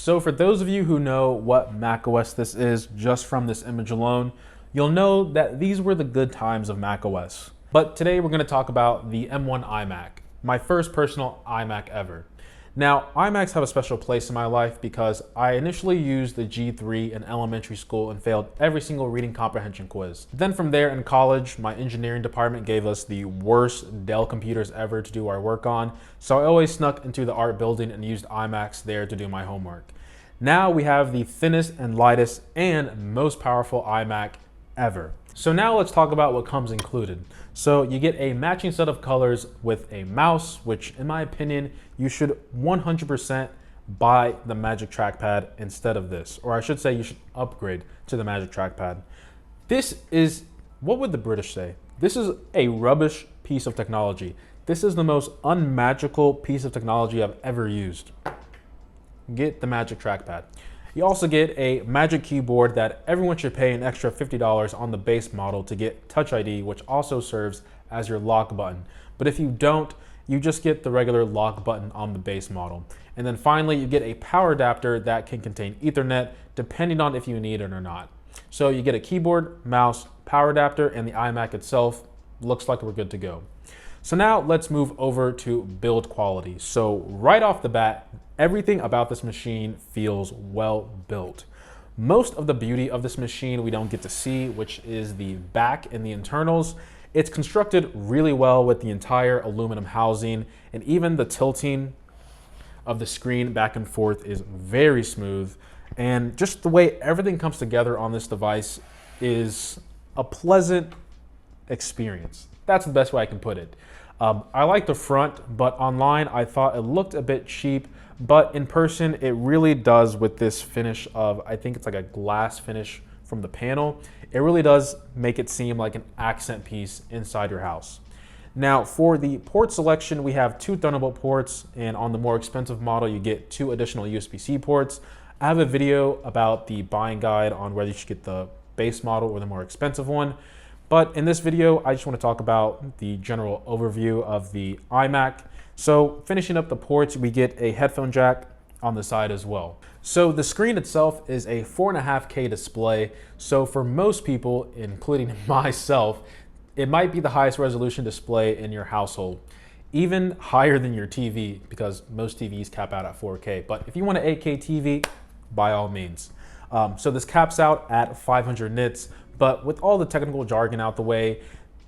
So for those of you who know what macOS this is just from this image alone, you'll know that these were the good times of macOS. But today we're going to talk about the M1 iMac, my first personal iMac ever. Now, iMacs have a special place in my life because I initially used the G3 in elementary school and failed every single reading comprehension quiz. Then from there in college, my engineering department gave us the worst Dell computers ever to do our work on, so I always snuck into the art building and used iMacs there to do my homework. Now we have the thinnest and lightest and most powerful iMac ever. So now let's talk about what comes included. So you get a matching set of colors with a mouse, which in my opinion, you should 100% buy the Magic Trackpad instead of this. Or I should say you should upgrade to the Magic Trackpad. This is, what would the British say? This is a rubbish piece of technology. This is the most unmagical piece of technology I've ever used. Get the Magic Trackpad. You also get a Magic Keyboard that everyone should pay an extra $50 on the base model to get Touch ID, which also serves as your lock button. But if you don't, you just get the regular lock button on the base model. And then finally, you get a power adapter that can contain Ethernet, depending on if you need it or not. So you get a keyboard, mouse, power adapter, and the iMac itself. Looks like we're good to go. So now let's move over to build quality. So right off the bat, everything about this machine feels well built. Most of the beauty of this machine we don't get to see, which is the back and the internals. It's constructed really well with the entire aluminum housing, and even the tilting of the screen back and forth is very smooth. And just the way everything comes together on this device is a pleasant experience. That's the best way I can put it. I like the front, but online I thought it looked a bit cheap, but in person it really does with this finish of, I think it's like a glass finish from the panel. It really does make it seem like an accent piece inside your house. Now for the port selection, we have two Thunderbolt ports, and on the more expensive model you get two additional USB-C ports. I have a video about the buying guide on whether you should get the base model or the more expensive one. But in this video, I just want to talk about the general overview of the iMac. So finishing up the ports, we get a headphone jack on the side as well. So the screen itself is a 4.5K display. So for most people, including myself, it might be the highest resolution display in your household, even higher than your TV, because most TVs cap out at 4K. But if you want an 8K TV, by all means. So this caps out at 500 nits. But with all the technical jargon out the way,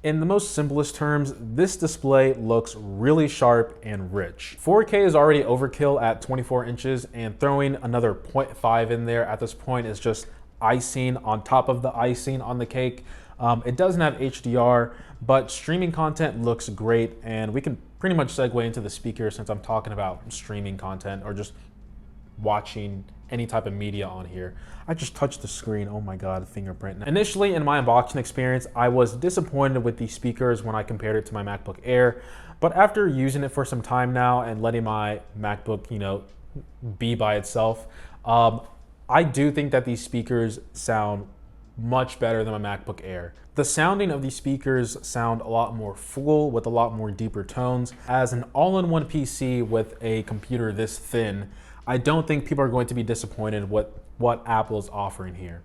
in the most simplest terms, this display looks really sharp and rich. 4K is already overkill at 24 inches, and throwing another 0.5 in there at this point is just icing on top of the icing on the cake. It doesn't have HDR, but streaming content looks great, and we can pretty much segue into the speaker since I'm talking about streaming content or just watching any type of media on here. I just touched the screen, oh my God, fingerprint. Initially in my unboxing experience, I was disappointed with the speakers when I compared it to my MacBook Air, but after using it for some time now and letting my MacBook, be by itself, I do think that these speakers sound much better than my MacBook Air. The sounding of these speakers sound a lot more full with a lot more deeper tones. As an all-in-one PC with a computer this thin, I don't think people are going to be disappointed with what Apple is offering here.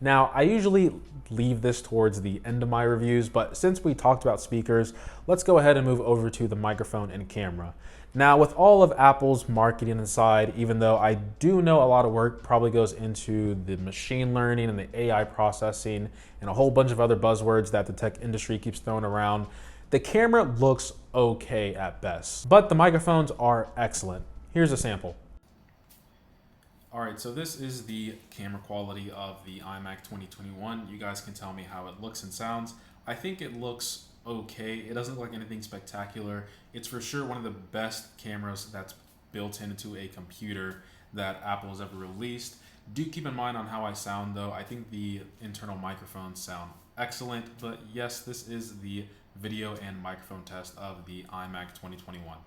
Now, I usually leave this towards the end of my reviews, but since we talked about speakers, let's go ahead and move over to the microphone and camera. Now, with all of Apple's marketing aside, even though I do know a lot of work probably goes into the machine learning and the AI processing and a whole bunch of other buzzwords that the tech industry keeps throwing around, the camera looks okay at best, but the microphones are excellent. Here's a sample. All right, so this is the camera quality of the iMac 2021. You guys can tell me how it looks and sounds. I think it looks okay. It doesn't look like anything spectacular. It's for sure one of the best cameras that's built into a computer that Apple has ever released. Do keep in mind on how I sound though. I think the internal microphones sound excellent, but yes, this is the video and microphone test of the iMac 2021.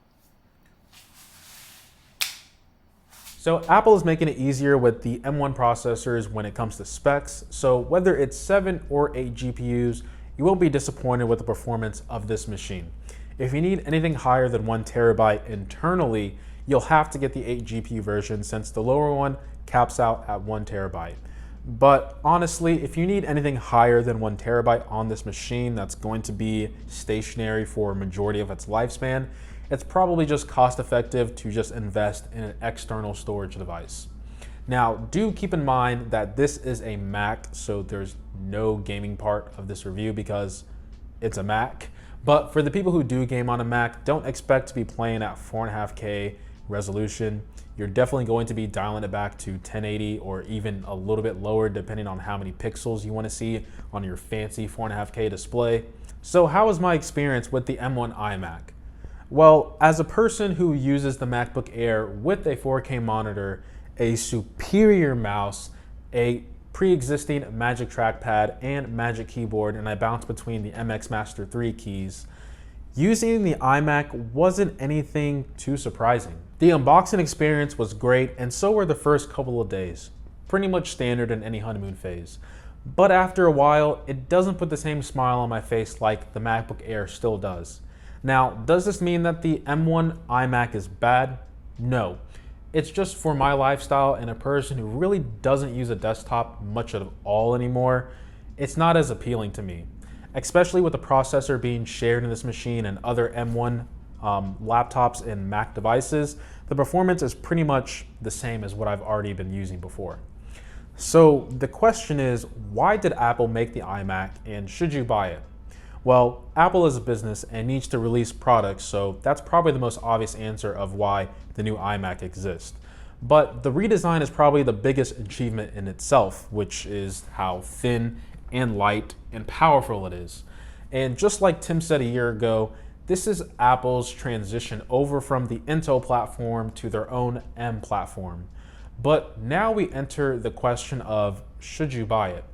So Apple is making it easier with the M1 processors when it comes to specs. So whether it's 7 or 8 GPUs, you won't be disappointed with the performance of this machine. If you need anything higher than 1 terabyte internally, you'll have to get the 8 GPU version since the lower one caps out at 1 terabyte. But honestly, if you need anything higher than 1 terabyte on this machine that's going to be stationary for a majority of its lifespan, it's probably just cost effective to just invest in an external storage device. Now, do keep in mind that this is a Mac, so there's no gaming part of this review because it's a Mac. But for the people who do game on a Mac, don't expect to be playing at 4.5K resolution. You're definitely going to be dialing it back to 1080 or even a little bit lower depending on how many pixels you want to see on your fancy 4.5K display. So how was my experience with the M1 iMac? Well, as a person who uses the MacBook Air with a 4K monitor, a superior mouse, a pre-existing Magic Trackpad and Magic Keyboard, and I bounce between the MX Master 3 keys, using the iMac wasn't anything too surprising. The unboxing experience was great, and so were the first couple of days. Pretty much standard in any honeymoon phase. But after a while, it doesn't put the same smile on my face like the MacBook Air still does. Now, does this mean that the M1 iMac is bad? No. It's just for my lifestyle and a person who really doesn't use a desktop much at all anymore, it's not as appealing to me. Especially with the processor being shared in this machine and other M1 laptops and Mac devices, the performance is pretty much the same as what I've already been using before. So the question is, why did Apple make the iMac and should you buy it? Well, Apple is a business and needs to release products, so that's probably the most obvious answer of why the new iMac exists. But the redesign is probably the biggest achievement in itself, which is how thin and light and powerful it is. And just like Tim said a year ago, this is Apple's transition over from the Intel platform to their own M platform. But now we enter the question of, should you buy it?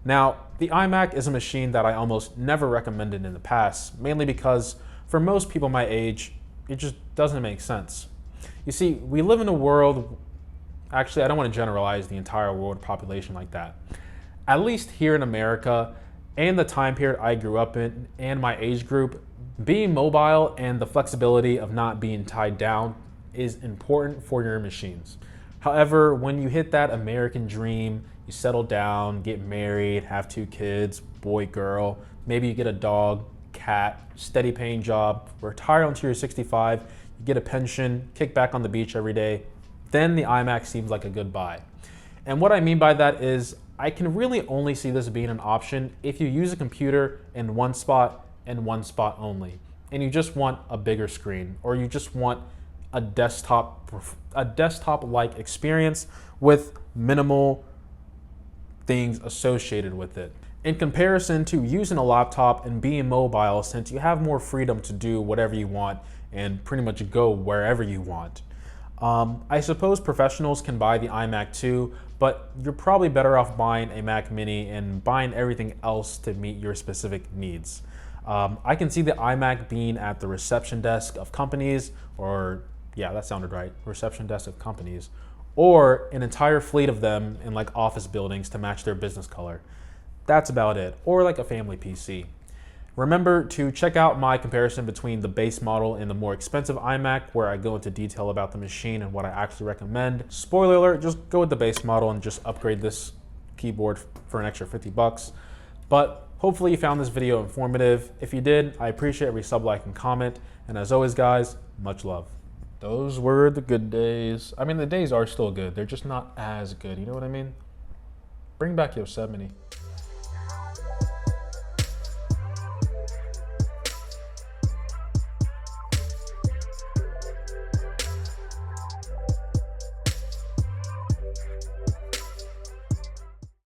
Now, the iMac is a machine that I almost never recommended in the past, mainly because for most people my age, it just doesn't make sense. You see, we live in a world, actually I don't want to generalize the entire world population like that. At least here in America and the time period I grew up in and my age group, being mobile and the flexibility of not being tied down is important for your machines. However, when you hit that American dream, you settle down, get married, have 2 kids, boy, girl, maybe you get a dog, cat, steady paying job, retire until you're 65, you get a pension, kick back on the beach every day, then the iMac seems like a good buy. And what I mean by that is I can really only see this being an option if you use a computer in one spot and one spot only, and you just want a bigger screen, or you just want a desktop-like experience with minimal things associated with it. In comparison to using a laptop and being mobile, since you have more freedom to do whatever you want and pretty much go wherever you want. I suppose professionals can buy the iMac too, but you're probably better off buying a Mac Mini and buying everything else to meet your specific needs. I can see the iMac being at the reception desk of companies, or yeah, that sounded right, reception desk of companies, or an entire fleet of them in like office buildings to match their business color. That's about it, or like a family PC. Remember to check out my comparison between the base model and the more expensive iMac, where I go into detail about the machine and what I actually recommend. Spoiler alert, just go with the base model and just upgrade this keyboard for an extra 50 bucks. But hopefully you found this video informative. If you did, I appreciate every sub, like, and comment. And as always, guys, much love. Those were the good days. I mean, the days are still good. They're just not as good. You know what I mean? Bring back Yosemite.